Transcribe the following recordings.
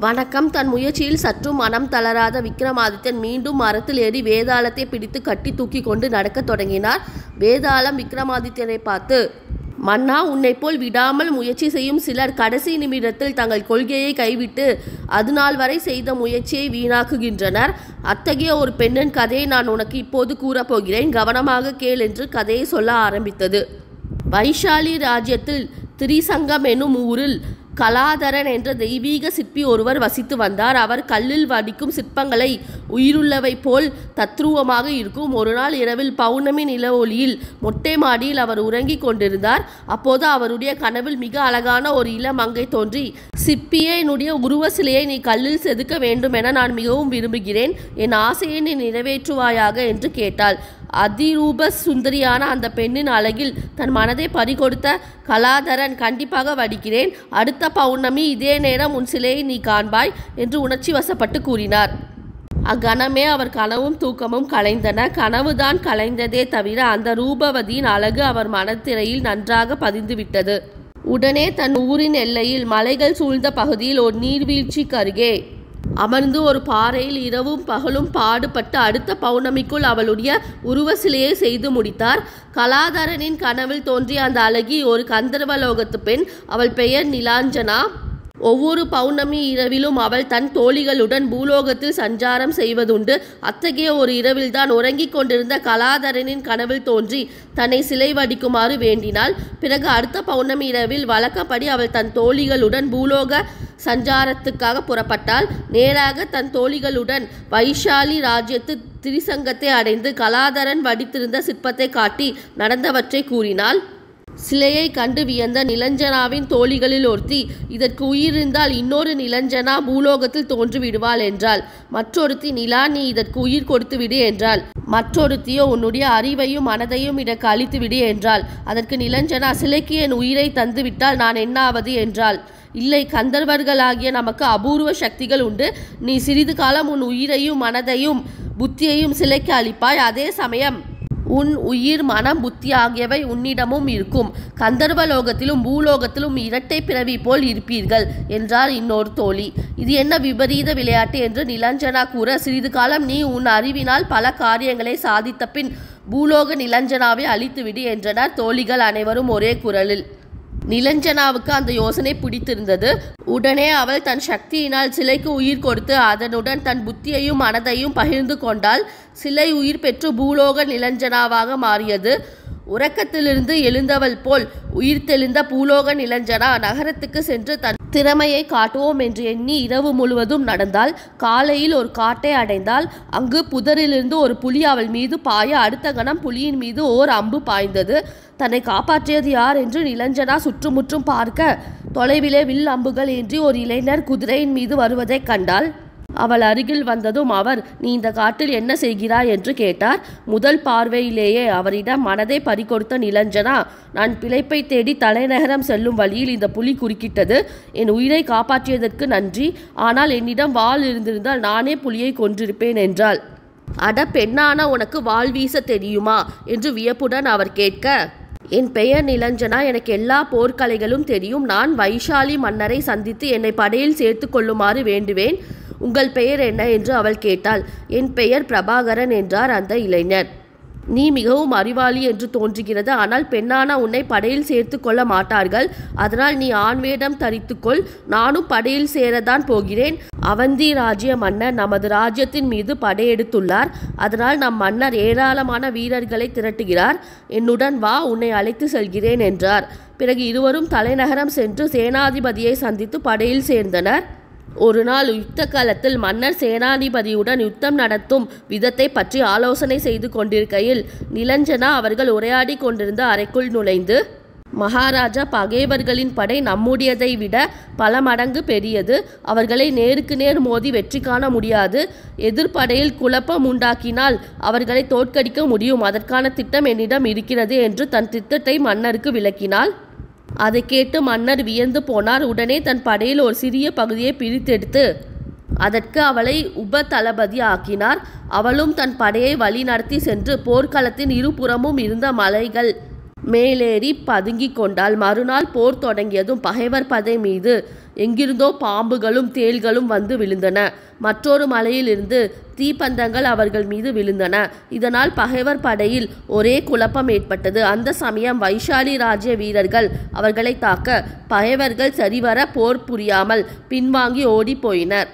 வணக்கம். தன் முயற்சியில் சற்றும் மனம் தளராத விக்ரமாதித்தன் மீண்டும் மரத்தில் ஏறி வேதாளத்தை பிடித்து கட்டி தூக்கி கொண்டு நடக்கத் தொடங்கினார். வேதாளம் விக்ரமாதித்தனை பார்த்து, மன்னா, உன்னை போல் விடாமல் முயற்சி செய்யும் சிலர் கடைசி நிமிடத்தில் தங்கள் கொள்கையை கைவிட்டு அதுநாள் வரை செய்த முயற்சியை வீணாக்குகின்றனர். அத்தகைய ஒரு பெண்ணின் கதையை நான் உனக்கு இப்போது கூறப்போகிறேன். கவனமாக கேள் என்று கதையை சொல்ல ஆரம்பித்தது. வைஷாலி ராஜ்யத்தில் திரிசங்கம் என்னும் ஊரில் கலாதரன் என்ற தெய்வீக சிற்பி ஒருவர் வசித்து வந்தார். அவர் கல்லில் வடிக்கும் சிற்பங்களை உயிருள்ளவை போல் தத்ரூபமாக இருக்கும். ஒரு நாள் இரவில் பௌர்ணமி நில ஒளியில் மொட்டை மாடியில் அவர் உறங்கிக் கொண்டிருந்தார். அப்போது அவருடைய கனவில் மிக அழகான ஒரு இளமங்கை தோன்றி, சிற்பியே, என்னுடைய உருவ சிலையை நீ கல்லில் செதுக்க வேண்டும் என நான் மிகவும் விரும்புகிறேன். என் ஆசையை நீ நிறைவேற்றுவாயாக என்று கேட்டாள். அதிரூப சுந்தரியான அந்த பெண்ணின் அழகில் தன் மனதை பறிகொடுத்த கலாதரன், கண்டிப்பாக வடிக்கிறேன். அடுத்த பௌர்ணமி இதே நேரம் உன் சிலையை நீ காண்பாய் என்று உணர்ச்சி வசப்பட்டு கூறினார். அக்கணமே அவர் கனவும் தூக்கமும் கலைந்தன. கனவுதான் கலைந்ததே தவிர அந்த ரூபவதியின் அழகு அவர் மனத்திரையில் நன்றாக பதிந்துவிட்டது. உடனே தன் ஊரின் எல்லையில் மலைகள் சூழ்ந்த பகுதியில் ஒரு நீர்வீழ்ச்சிக்கு அருகே அமர்ந்து ஒரு பாறையில் இரவும் பகலும் பாடுபட்டு அடுத்த பௌர்ணமிக்குள் அவளுடைய உருவ சிலையை செய்து முடித்தார். கலாதரனின் கனவில் தோன்றிய அந்த அழகி ஒரு கந்தர்வலோகத்து பெண். அவள் பெயர் நிலாஞ்சனா. ஒவ்வொரு பௌர்ணமி இரவிலும் அவள் தன் தோழிகளுடன் பூலோகத்தில் சஞ்சாரம் செய்வதுண்டு. அத்தகைய ஒரு இரவில்தான் உறங்கிக் கொண்டிருந்த கலாதரனின் கனவில் தோன்றி தன்னை சிலை வடிக்குமாறு வேண்டினாள். பிறகு அடுத்த பௌர்ணமி இரவில் வழக்கப்படி அவள் தன் தோழிகளுடன் பூலோக சஞ்சாரத்துக்காக புறப்பட்டாள். நேராக தன் தோழிகளுடன் வைஷாலி ராஜ்யத்து திரிசங்கத்தை அடைந்து கலாதரன் வடித்திருந்த சிற்பத்தை காட்டி நடந்தவற்றை கூறினாள். சிலையை கண்டு வியந்த நிலஞ்சனாவின் தோழிகளில் ஒருத்தி, இதற்கு உயிர் இருந்தால் இன்னொரு நிலஞ்சனா பூலோகத்தில் தோன்றிவிடுவாள் என்றாள். மற்றொருத்தி, நிலா, நீ இதற்கு உயிர் கொடுத்து விடு என்றாள். மற்றொருத்தியோ, உன்னுடைய அறிவையும் மனதையும் இதற்கு அழித்து விடு என்றாள். அதற்கு நிலஞ்சனா, சிலைக்கு என் உயிரை தந்துவிட்டால் நான் என்னாவது என்றாள். இல்லை, கந்தர்வர்களாகிய நமக்கு அபூர்வ சக்திகள் உண்டு. நீ சிறிது காலம் உன் உயிரையும் மனதையும் புத்தியையும் சிலைக்கு அளிப்பாய். அதே சமயம் உன் உயிர், மனம், புத்தி ஆகியவை உன்னிடமும் இருக்கும். கந்தர்வலோகத்திலும் பூலோகத்திலும் இரட்டை பிறவி போல் இருப்பீர்கள் என்றார் இன்னொரு தோழி. இது என்ன விபரீத விளையாட்டு என்று நிலஞ்சனா கூற, சிறிது காலம் நீ உன் அறிவினால் பல காரியங்களை சாதித்த பின் பூலோக நிலஞ்சனாவை அழித்துவிடு என்றனர் தோழிகள் அனைவரும் ஒரே குரலில். நிலஞ்சனாவுக்கு அந்த யோசனை பிடித்திருந்தது. உடனே அவள் தன் சக்தியினால் சிலைக்கு உயிர் கொடுத்து அதனுடன் தன் புத்தியையும் மனதையும் பகிர்ந்து கொண்டாள். சிலை உயிர் பெற்று பூலோக நிலஞ்சனாவாக மாறியது. உறக்கத்திலிருந்து எழுந்தவள் போல் உயிர் தெளிந்த பூலோக நிலஞ்சனா நகரத்துக்கு சென்று தன் திறமையை காட்டுவோம் என்று எண்ணி இரவு முழுவதும் நடந்தாள். காலையில் ஒரு காட்டை அடைந்தாள். அங்கு புதரிலிருந்து ஒரு புலி அவள் மீது பாய அடுத்த கணம் புலியின் மீது ஓர் அம்பு பாய்ந்தது. தன்னை காப்பாற்றியது யார் என்று நிலஞ்சனா சுற்றுமுற்றும் பார்க்க தொலைவிலே வில் அம்புகள் ஏந்தி ஒரு இளைஞர் குதிரையின் மீது வருவதை கண்டாள். அவள் அருகில் வந்ததும் அவர், நீ இந்த காட்டில் என்ன செய்கிறாய் என்று கேட்டார். முதல் பார்வையிலேயே அவரிடம் மனதை பறிகொடுத்த நிலஞ்சனா, நான் பிழைப்பை தேடி தலைநகரம் செல்லும் வழியில் இந்த புலி குறுக்கிட்டது. என் உயிரை காப்பாற்றியதற்கு நன்றி. ஆனால் என்னிடம் வாள் இருந்திருந்தால் நானே புலியை கொன்றிருப்பேன் என்றாள். அட பெண்ணான உனக்கு வாள் வீச தெரியுமா என்று வியப்புடன் அவர் கேட்க, என் பெயர் நிலஞ்சனா. எனக்கு எல்லா போர்க்கலைகளும் தெரியும். நான் வைஷாலி மன்னரை சந்தித்து என்னை படையில் சேர்த்து கொள்ளுமாறு வேண்டுவேன். உங்கள் பெயர் என்ன என்று அவள் கேட்டாள். என் பெயர் பிரபாகரன் என்றார் அந்த இளைஞர். நீ மிகவும் அறிவாளி என்று தோன்றுகிறது. ஆனால் பெண்ணான உன்னை படையில் சேர்த்து கொள்ள மாட்டார்கள். அதனால் நீ ஆண் வேடம் தரித்துக்கொள். நானும் படையில் சேரதான் போகிறேன். அவந்தி ராஜ்ய மன்னர் நமது ராஜ்யத்தின் மீது படையெடுத்துள்ளார். அதனால் நம் மன்னர் ஏராளமான வீரர்களை திரட்டுகிறார். என்னுடன் வா, உன்னை அழைத்து செல்கிறேன் என்றார். பிறகு இருவரும் தலைநகரம் சென்று சேனாதிபதியை சந்தித்து படையில் சேர்ந்தனர். ஒரு நாள் யுத்த காலத்தில் மன்னர் சேனாதிபதியுடன் யுத்தம் நடத்தும் விதத்தை பற்றி ஆலோசனை செய்து கொண்டிருக்கையில் நிலஞ்சனா அவர்கள் உரையாடி கொண்டிருந்த அறைக்குள் நுழைந்து, மகாராஜா, பகைவர்களின் படை நம்முடையதை விட பல மடங்கு பெரியது. அவர்களை நேருக்கு நேர் மோதி வெற்றி காண முடியாது. எதிர்ப்படையில் குழப்பம் உண்டாக்கினால் அவர்களை தோற்கடிக்க முடியும். அதற்கான திட்டம் என்னிடம் இருக்கிறது என்று தன் திட்டத்தை மன்னருக்கு விளக்கினாள். அதை கேட்டு மன்னர் வியந்து போனார். உடனே தன் படையில் ஒரு சிறிய பகுதியை பிரித்தெடுத்து அதற்கு அவளை உப தளபதி ஆக்கினார். அவளும் தன் படையை வழி நடத்தி சென்று போர்க்களத்தின் இருபுறமும் இருந்த மலைகள் மேலேறி பதுங்கி கொண்டாள். மறுநாள் போர் தொடங்கியதும் பகைவர் படை மீது எங்கிருந்தோ பாம்புகளும் தேள்களும் வந்து விழுந்தன. மற்றொரு மலையிலிருந்து தீப்பந்தங்கள் அவர்கள் மீது விழுந்தன. இதனால் பகைவர் படையில் ஒரே குழப்பம் ஏற்பட்டது. அந்த சமயம் வைஷாலி ராஜ்ய வீரர்கள் அவர்களை தாக்க பகைவர்கள் சரிவர போர் புரியாமல் பின்வாங்கி ஓடி போயினர்.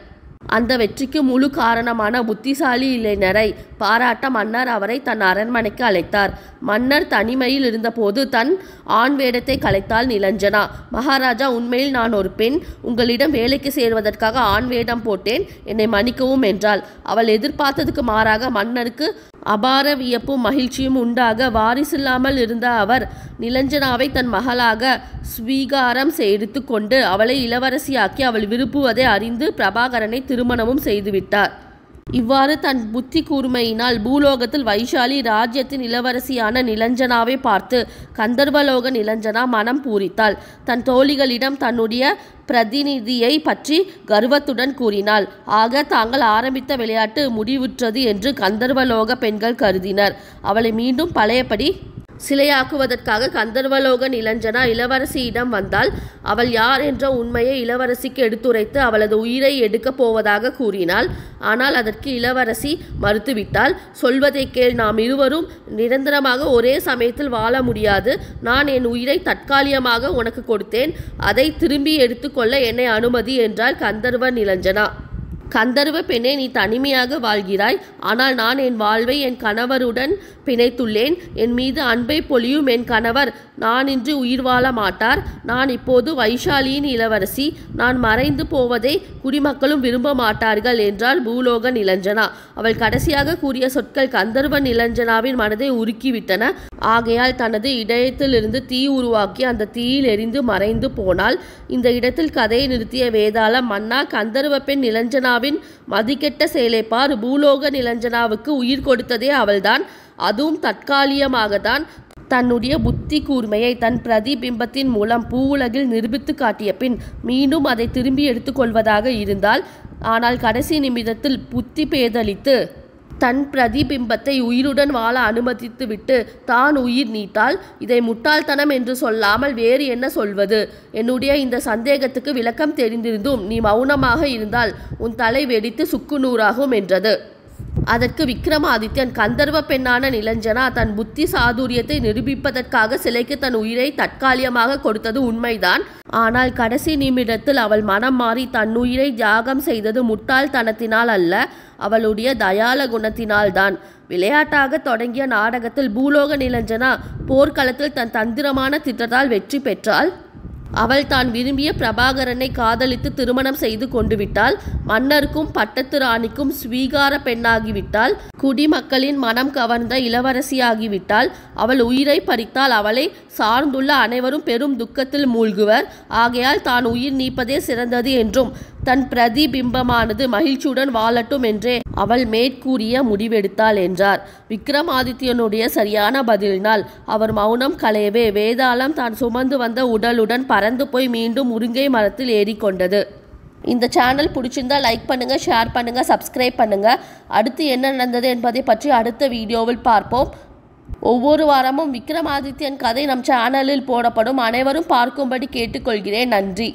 அந்த வெற்றிக்கு முழு காரணமான புத்திசாலி இளைஞரை பாராட்ட மன்னர் அவரை தன் அரண்மனைக்கு அழைத்தார். மன்னர் தனிமையில் இருந்தபோது தன் ஆண் வேடத்தை கலைத்தாள் நிலஞ்சனா. மகாராஜா, உண்மையில் நான் ஒரு பெண். உங்களிடம் வேலைக்கு சேர்வதற்காக ஆண் வேடம் போட்டேன். என்னை மன்னிக்கவும் என்றாள். அவள் எதிர்பார்த்ததுக்கு மாறாக மன்னருக்கு அபார வியப்பும் மகிழ்ச்சியும் உண்டாக வாரிசில்லாமல் இருந்த அவர் நிலஞ்சனாவை தன் மகளாக ஸ்வீகாரம் எடுத்து கொண்டு அவளை இளவரசியாக்கி அவள் விரும்புவதை அறிந்து பிரபாகரனை திருமணமும் செய்துவிட்டார். இவ்வாறு தன் புத்தி கூர்மையினால் பூலோகத்தில் வைஷாலி ராஜ்யத்தின் இளவரசியான நிலஞ்சனாவை பார்த்து கந்தர்வலோக நிலஞ்சனா மனம் பூரித்தாள். தன் தோழிகளிடம் தன்னுடைய பிரதிநிதியை பற்றி கர்வத்துடன் கூறினாள். ஆக தாங்கள் ஆரம்பித்த விளையாட்டு முடிவுற்றது என்று கந்தர்வலோக பெண்கள் கருதினர். அவளை மீண்டும் பழையபடி சிலையாக்குவதற்காக கந்தர்வலோக நிலஞ்சனா இளவரசியிடம் வந்தாள். அவள் யார் என்ற உண்மையை இளவரசிக்கு எடுத்துரைத்து அவளது உயிரை எடுக்கப் போவதாக கூறினாள். ஆனால் அதற்கு இளவரசி மறுத்துவிட்டாள். சொல்வதை கேள், நாம் இருவரும் நிரந்தரமாக ஒரே சமயத்தில் வாழ முடியாது. நான் என் உயிரை தற்காலிகமாக உனக்கு கொடுத்தேன். அதை திரும்பி எடுத்துக்கொள்ள என்னை அனுமதி என்றாள் கந்தர்வ நிலஞ்சனா. கந்தர்வ பெண்ணே, நீ தனிமையாக வாழ்கிறாய். ஆனால் நான் என் வாழ்வை என் கணவருடன் பிணைத்துள்ளேன். என் மீது அன்பை பொழியும் என் கணவர் நான் இன்று உயிர் வாழ மாட்டார். நான் இப்போது வைஷாலியின் இளவரசி. நான் மறைந்து போவதை குடிமக்களும் விரும்ப மாட்டார்கள் என்றாள் பூலோக நிலஞ்சனா. அவள் கடைசியாக கூறிய சொற்கள் கந்தர்வ நிலஞ்சனாவின் மனதை உருக்கிவிட்டன. ஆகையால் தனது இதயத்திலிருந்து தீ உருவாக்கி அந்த தீயில் எரிந்து மறைந்து போனாள். இந்த இடத்தில் கதையை நிறுத்திய வேதாளம், மன்னா, கந்தர்வ பெண் நிலஞ்சனாவின் மதிக்கெட்ட செயலை பார். பூலோக நிலஞ்சனாவுக்கு உயிர் கொடுத்ததே அவள்தான். அதுவும் தற்காலிகமாகத்தான். தன்னுடைய புத்தி கூர்மையை தன் பிரதிபிம்பத்தின் மூலம் பூவுலகில் நிரூபித்து காட்டிய பின் மீண்டும் அதை திரும்பி எடுத்துக்கொள்வதாக இருந்தால், ஆனால் கடைசி நிமிடத்தில் புத்தி பேதலித்து தன் பிரதிபிம்பத்தை உயிருடன் வாழ அனுமதித்துவிட்டு தான் உயிர் நீத்தாள். இதை முட்டாள்தனம் என்று சொல்லாமல் வேறு என்ன சொல்வது? என்னுடைய இந்த சந்தேகத்துக்கு விளக்கம் தெரிந்திருந்தும் நீ மௌனமாக இருந்தால் உன் தலை வெடித்து சுக்குநூறாகும் என்றது. அதற்கு விக்ரமாதித்யன், கந்தர்வ பெண்ணான நிலஞ்சனா தன் புத்தி சாதுரியத்தை நிரூபிப்பதற்காக சிலைக்கு தன் உயிரை தற்காலிகமாக கொடுத்தது உண்மைதான். ஆனால் கடைசி நிமிடத்தில் அவள் மனம் மாறி தன் உயிரை தியாகம் செய்தது முட்டாள்தனத்தினால் அல்ல, அவளுடைய தயால குணத்தினால்தான். விளையாட்டாக தொடங்கிய நாடகத்தில் பூலோக நிலஞ்சனா போர்க்களத்தில் தன் தந்திரமான திட்டத்தால் வெற்றி பெற்றாள். அவள் தான் விரும்பிய பிரபாகரனை காதலித்து திருமணம் செய்து கொண்டு விட்டாள். மன்னருக்கும் பட்டத்து ராணிக்கும் ஸ்வீகார பெண்ணாகிவிட்டாள். குடிமக்களின் மனம் கவர்ந்த இளவரசியாகிவிட்டாள். அவள் உயிரை பறித்தால் அவளை சார்ந்துள்ள அனைவரும் பெரும் துக்கத்தில் மூழ்குவர். ஆகையால் தான் உயிர் நீப்பதே சிறந்தது என்றும் தன் பிரதிபிம்பமானது மகிழ்ச்சியுடன் வாழட்டும் என்றே அவள் மேற்கூறிய முடிவெடுத்தாள் என்றார். விக்ரமாதித்யனுடைய சரியான பதிலினால் அவர் மௌனம் களையவே வேதாளம் தான் சுமந்து வந்த உடலுடன் பறந்து போய் மீண்டும் முருங்கை மரத்தில் ஏறிக்கொண்டது. இந்த சேனல் பிடிச்சிருந்தா லைக் பண்ணுங்க, ஷேர் பண்ணுங்க, சப்ஸ்கிரைப் பண்ணுங்க. அடுத்து என்ன நடந்தது என்பதை பற்றி அடுத்த வீடியோவில் பார்ப்போம். ஒவ்வொரு வாரமும் விக்ரமாதித்யன் கதை நம் சேனலில் போடப்படும். அனைவரும் பார்க்கும்படி கேட்டுக்கொள்கிறேன். நன்றி.